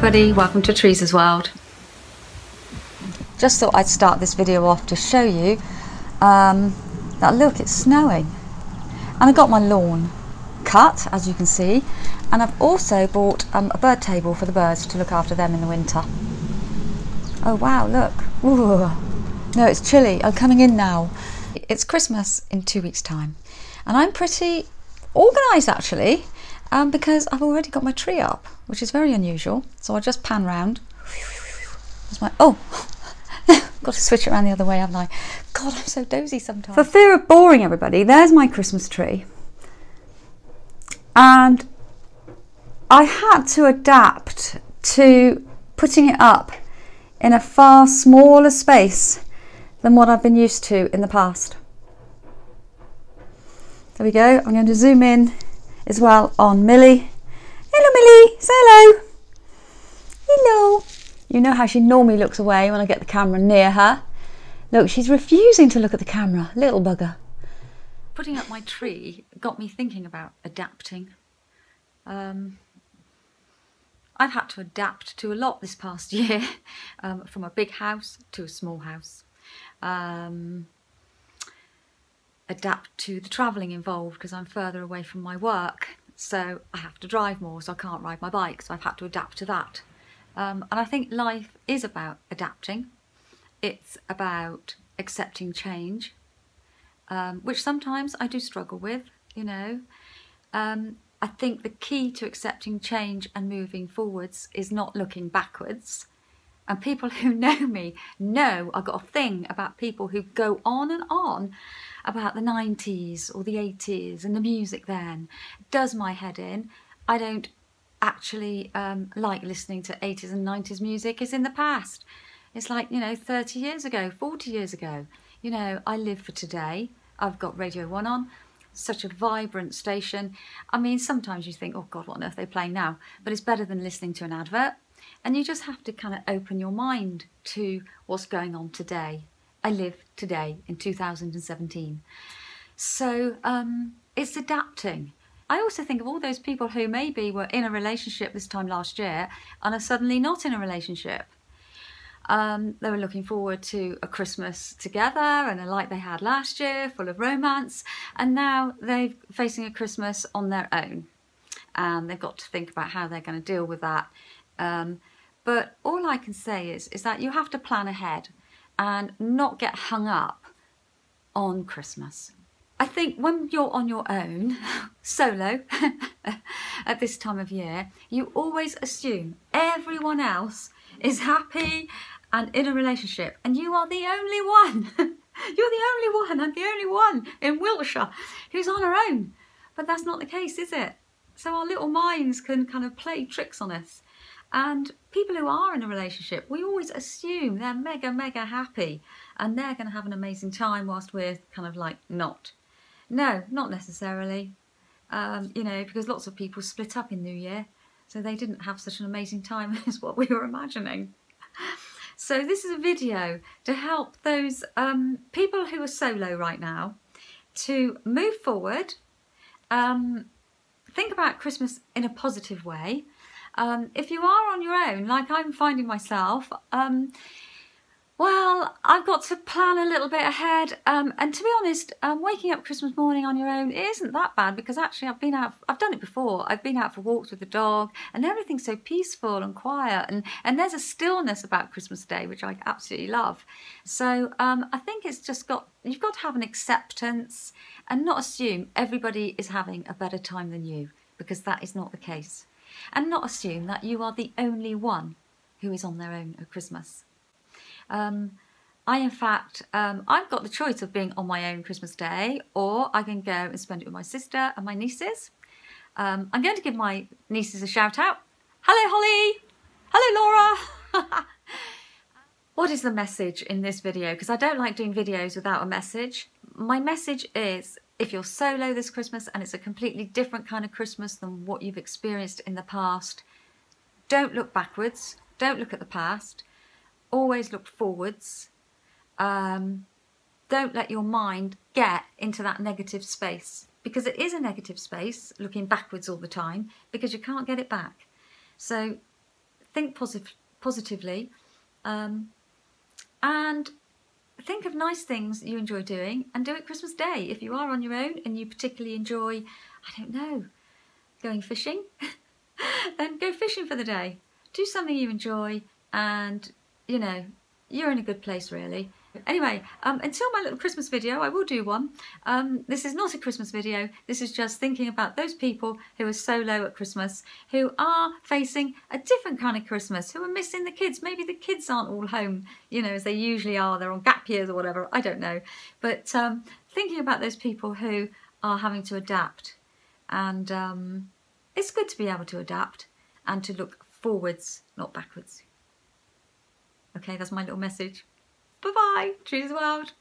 everybody, welcome to Teresa's World. Just thought I'd start this video off to show you that look, it's snowing. And I got my lawn cut, as you can see, and I've also bought a bird table for the birds to look after them in the winter. Oh wow, look. Ooh. No, it's chilly. I'm coming in now. It's Christmas in 2 weeks' time, and I'm pretty organised actually, because I've already got my tree up, which is very unusual. So I'll just pan round. There's my, oh, got to switch it around the other way, haven't I? God, I'm so dozy sometimes. For fear of boring everybody, there's my Christmas tree. And I had to adapt to putting it up in a far smaller space than what I've been used to in the past. There we go. I'm going to zoom in as well on Millie. Hello Millie, say hello. Hello. You know how she normally looks away when I get the camera near her. Look, she's refusing to look at the camera, little bugger. Putting up my tree got me thinking about adapting. I've had to adapt to a lot this past year, from a big house to a small house. Adapt to the travelling involved because I'm further away from my work, so I have to drive more, so I can't ride my bike, so I've had to adapt to that. And I think life is about adapting. It's about accepting change, which sometimes I do struggle with, you know. I think the key to accepting change and moving forwards is not looking backwards. And people who know me know I've got a thing about people who go on and on about the 90s or the 80s and the music then. It does my head in. I don't actually like listening to 80s and 90s music. It's in the past. It's like, you know, 30 years ago, 40 years ago. You know, I live for today. I've got Radio 1 on. Such a vibrant station. I mean, sometimes you think, oh God, what on earth are they playing now? But it's better than listening to an advert. And you just have to kind of open your mind to what's going on today. I live today in 2017. So it's adapting. I also think of all those people who maybe were in a relationship this time last year and are suddenly not in a relationship. They were looking forward to a Christmas together and a life they had last year, full of romance, and now they're facing a Christmas on their own, and they've got to think about how they're going to deal with that. But all I can say is that you have to plan ahead and not get hung up on Christmas. I think when you're on your own, solo, at this time of year, you always assume everyone else is happy and in a relationship, and you are the only one. You're the only one, and the only one in Wiltshire who's on her own. But that's not the case, is it? So our little minds can kind of play tricks on us. And people who are in a relationship, we always assume they're mega, mega happy and they're going to have an amazing time whilst we're kind of like not. No, not necessarily. You know, because lots of people split up in New Year, so they didn't have such an amazing time as what we were imagining. So this is a video to help those people who are solo right now to move forward, think about Christmas in a positive way. If you are on your own, like I'm finding myself, well, I've got to plan a little bit ahead, and to be honest, waking up Christmas morning on your own isn't that bad, because actually I've done it before. I've been out for walks with the dog and everything's so peaceful and quiet, and there's a stillness about Christmas Day which I absolutely love. So I think it's just you've got to have an acceptance and not assume everybody is having a better time than you, because that is not the case. And not assume that you are the only one who is on their own at Christmas. I've got the choice of being on my own Christmas Day, or I can go and spend it with my sister and my nieces. I'm going to give my nieces a shout out. Hello Holly! Hello Laura! What is the message in this video? Because I don't like doing videos without a message. My message is, if you're solo this Christmas and it's a completely different kind of Christmas than what you've experienced in the past, don't look backwards, don't look at the past, always look forwards. Don't let your mind get into that negative space, because it is a negative space, looking backwards all the time, because you can't get it back. So think positively, and think of nice things you enjoy doing, and do it Christmas Day. If you are on your own and you particularly enjoy, I don't know, going fishing, then go fishing for the day. Do something you enjoy, and you know, you're in a good place really. Anyway, until my little Christmas video, I will do one. This is not a Christmas video. This is just thinking about those people who are solo at Christmas, who are facing a different kind of Christmas, who are missing the kids. Maybe the kids aren't all home, you know, as they usually are. They're on gap years or whatever. I don't know. But thinking about those people who are having to adapt. And it's good to be able to adapt and to look forwards, not backwards. Okay, that's my little message. Bye-bye, Teresa's World.